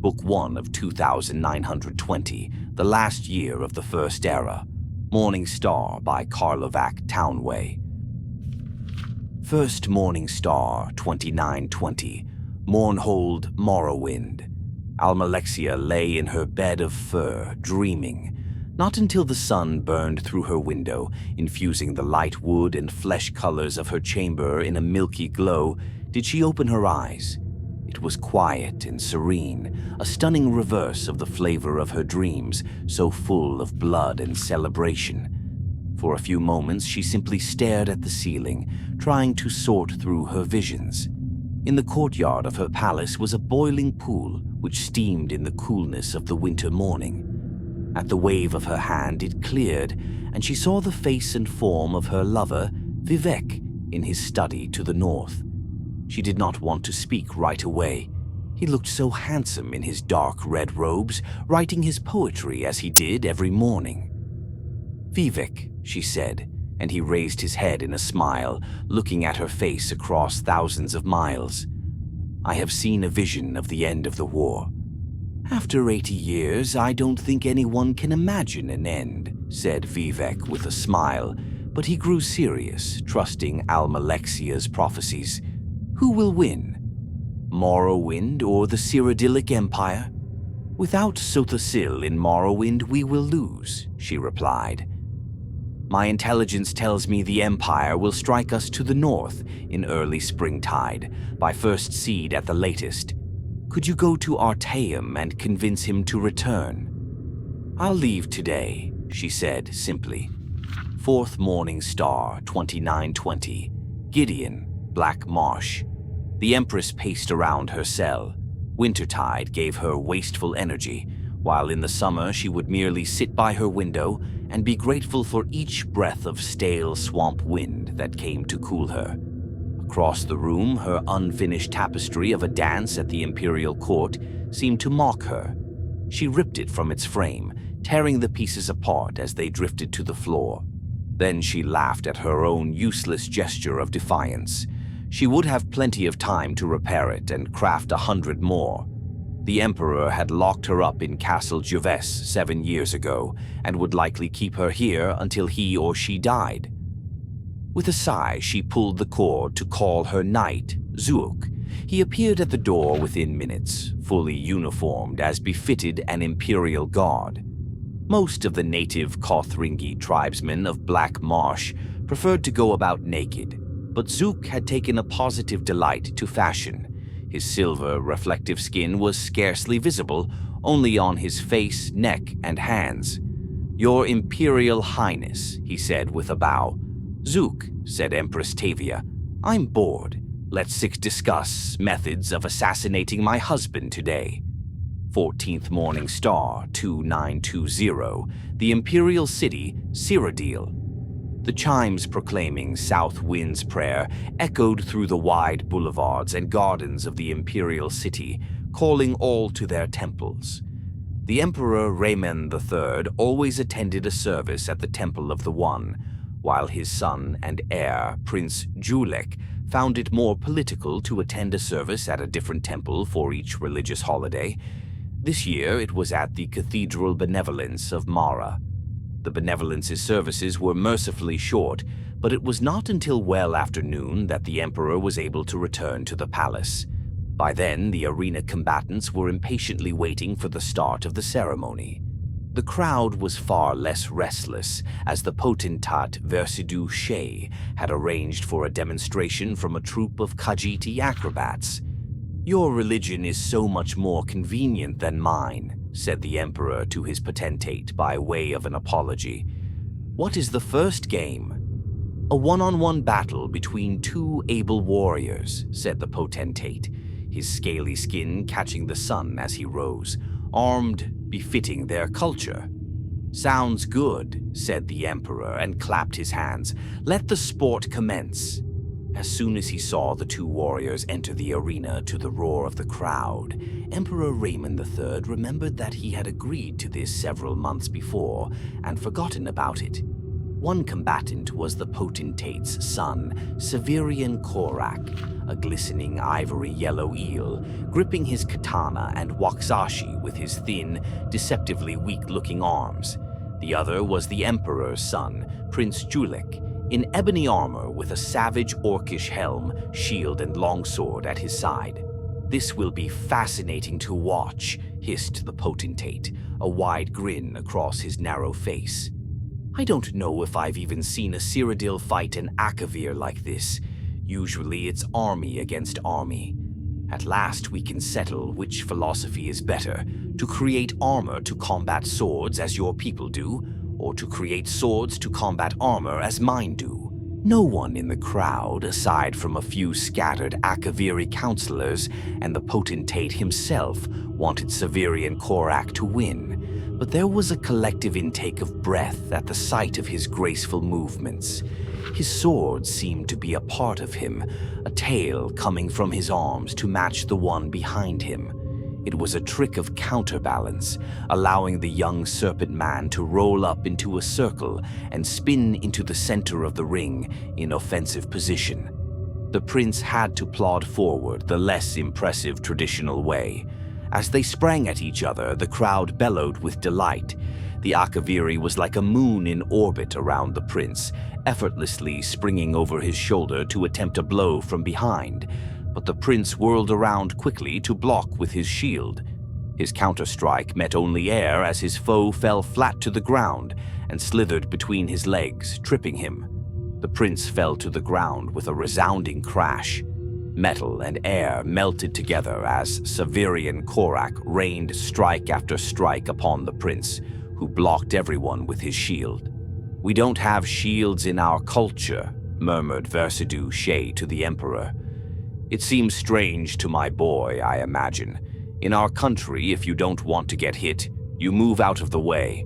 Book 1 of 2920, the last year of the First Era. Morning Star by Carlovac, Townway. First Morning Star, 2920. Mornhold, Morrowind. Almalexia lay in her bed of fur, dreaming. Not until the sun burned through her window, infusing the light wood and flesh colors of her chamber in a milky glow, did she open her eyes. It was quiet and serene, a stunning reverse of the flavor of her dreams, so full of blood and celebration. For a few moments, she simply stared at the ceiling, trying to sort through her visions. In the courtyard of her palace was a boiling pool, which steamed in the coolness of the winter morning. At the wave of her hand, it cleared, and she saw the face and form of her lover, Vivec, in his study to the north. She did not want to speak right away. He looked so handsome in his dark red robes, writing his poetry as he did every morning. "Vivec," she said, and he raised his head in a smile, looking at her face across thousands of miles. "I have seen a vision of the end of the war. After 80 years, I don't think anyone can imagine an end," said Vivec with a smile, but he grew serious, trusting Almalexia's prophecies. "Who will win? Morrowind or the Cyrodiilic Empire? Without Sothasil in Morrowind, we will lose," she replied. "My intelligence tells me the Empire will strike us to the north in early springtide, by first seed at the latest. Could you go to Artaeum and convince him to return?" "I'll leave today," she said simply. Fourth Morning Star, 2920. Gideon, Black Marsh. The Empress paced around her cell. Wintertide gave her wasteful energy, while in the summer she would merely sit by her window and be grateful for each breath of stale swamp wind that came to cool her. Across the room, her unfinished tapestry of a dance at the imperial court seemed to mock her. She ripped it from its frame, tearing the pieces apart as they drifted to the floor. Then she laughed at her own useless gesture of defiance. She would have plenty of time to repair it and craft 100 more. The Emperor had locked her up in Castle Juves 7 years ago and would likely keep her here until he or she died. With a sigh, she pulled the cord to call her knight, Zook. He appeared at the door within minutes, fully uniformed as befitted an imperial guard. Most of the native Kothringi tribesmen of Black Marsh preferred to go about naked, but Zook had taken a positive delight to fashion. His silver, reflective skin was scarcely visible, only on his face, neck, and hands. "Your Imperial Highness," he said with a bow. "Zook," said Empress Tavia, "I'm bored. Let's discuss methods of assassinating my husband today." 14th Morning Star, 2920. The Imperial City, Cyrodiil. The chimes proclaiming South Wind's prayer echoed through the wide boulevards and gardens of the Imperial City, calling all to their temples. The Emperor Rayman III always attended a service at the Temple of the One, while his son and heir, Prince Julek, found it more political to attend a service at a different temple for each religious holiday. This year it was at the Cathedral Benevolence of Mara. The Benevolence's services were mercifully short, but it was not until well after noon that the Emperor was able to return to the palace. By then, the arena combatants were impatiently waiting for the start of the ceremony. The crowd was far less restless, as the potentate Versidou Shea had arranged for a demonstration from a troupe of Khajiiti acrobats. "Your religion is so much more convenient than mine," said the Emperor to his potentate by way of an apology. "What is the first game?" "A one-on-one battle between 2 able warriors," said the potentate, his scaly skin catching the sun as he rose, armed befitting their culture. "Sounds good," said the Emperor and clapped his hands. "Let the sport commence." As soon as he saw the 2 warriors enter the arena to the roar of the crowd, Emperor Rayman III remembered that he had agreed to this several months before and forgotten about it. One combatant was the potentate's son, Severian Korak, a glistening ivory yellow eel, gripping his katana, and wakizashi with his thin, deceptively weak-looking arms. The other was the Emperor's son, Prince Julik, in ebony armor with a savage orcish helm, shield, and longsword at his side. "This will be fascinating to watch," hissed the potentate, a wide grin across his narrow face. "I don't know if I've even seen a Cyrodiil fight an Akavir like this. Usually it's army against army. At last we can settle which philosophy is better, to create armor to combat swords as your people do, or to create swords to combat armor as mine do." No one in the crowd, aside from a few scattered Akaviri counselors and the potentate himself, wanted Severian Korak to win, but there was a collective intake of breath at the sight of his graceful movements. His sword seemed to be a part of him, a tail coming from his arms to match the one behind him. It was a trick of counterbalance, allowing the young serpent man to roll up into a circle and spin into the center of the ring in offensive position. The prince had to plod forward the less impressive traditional way. As they sprang at each other, the crowd bellowed with delight. The Akaviri was like a moon in orbit around the prince, effortlessly springing over his shoulder to attempt a blow from behind. But the prince whirled around quickly to block with his shield. His counterstrike met only air as his foe fell flat to the ground and slithered between his legs, tripping him. The prince fell to the ground with a resounding crash. Metal and air melted together as Severian Korak rained strike after strike upon the prince, who blocked everyone with his shield. "We don't have shields in our culture," murmured Versidue Shay to the Emperor. "It seems strange to my boy, I imagine. In our country, if you don't want to get hit, you move out of the way."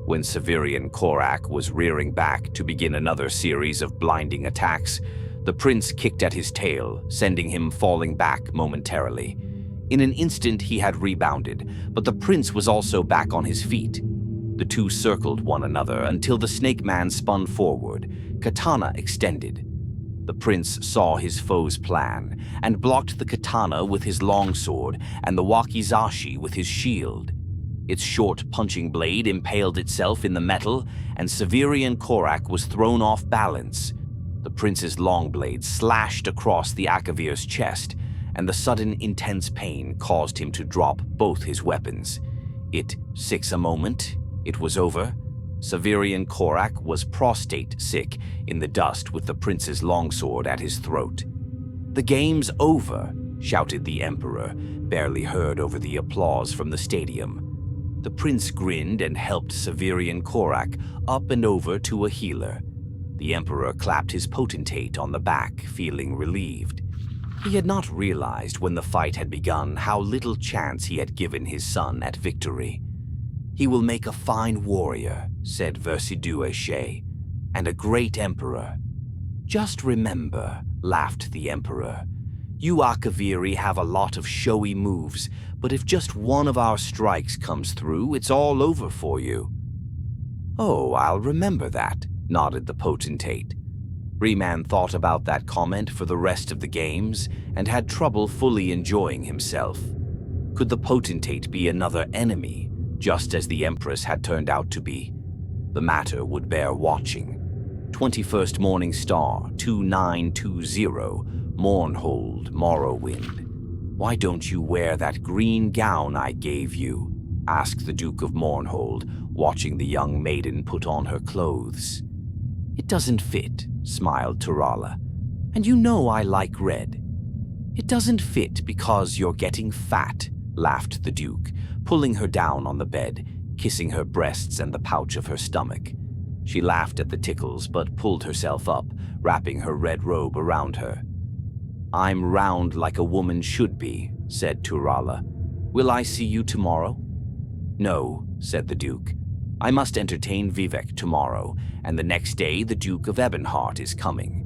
When Severian Korak was rearing back to begin another series of blinding attacks, the prince kicked at his tail, sending him falling back momentarily. In an instant he had rebounded, but the prince was also back on his feet. The two circled one another until the snake man spun forward, katana extended. The prince saw his foe's plan and blocked the katana with his longsword and the wakizashi with his shield. Its short punching blade impaled itself in the metal, and Severian Korak was thrown off balance. The prince's long blade slashed across the Akavir's chest, and the sudden intense pain caused him to drop both his weapons. It sick a moment, it was over. Severian Korak was prostrate sick in the dust with the prince's longsword at his throat. "The game's over," shouted the Emperor, barely heard over the applause from the stadium. The prince grinned and helped Severian Korak up and over to a healer. The Emperor clapped his potentate on the back, feeling relieved. He had not realized when the fight had begun how little chance he had given his son at victory. "He will make a fine warrior," said Versidue Shay, "and a great emperor." "Just remember," laughed the Emperor, "you Akaviri have a lot of showy moves, but if just one of our strikes comes through, it's all over for you." "Oh, I'll remember that," nodded the potentate. Reman thought about that comment for the rest of the games and had trouble fully enjoying himself. Could the potentate be another enemy, just as the Empress had turned out to be? The matter would bear watching. 21st Morning Star, 2920, Mournhold, Morrowind. "Why don't you wear that green gown I gave you?" asked the Duke of Mournhold, watching the young maiden put on her clothes. "It doesn't fit," smiled Turala. "And you know I like red." "It doesn't fit because you're getting fat," laughed the Duke, pulling her down on the bed, kissing her breasts and the pouch of her stomach. She laughed at the tickles but pulled herself up, wrapping her red robe around her. "I'm round like a woman should be," said Turala. "Will I see you tomorrow?" "No," said the Duke. "I must entertain Vivec tomorrow, and the next day the Duke of Ebonheart is coming.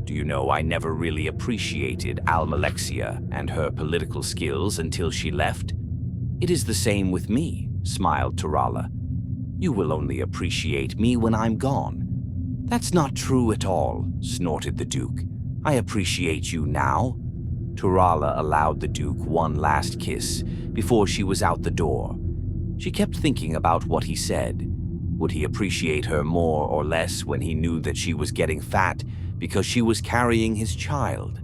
Do you know I never really appreciated Almalexia and her political skills until she left?" "It is the same with me," smiled Turala. "You will only appreciate me when I'm gone." "That's not true at all," snorted the Duke. "I appreciate you now. Turala allowed the Duke one last kiss before she was out the door. She kept thinking about what he said. Would he appreciate her more or less when he knew that she was getting fat because she was carrying his child?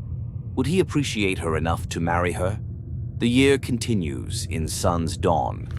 Would he appreciate her enough to marry her? The year continues in Sun's dawn.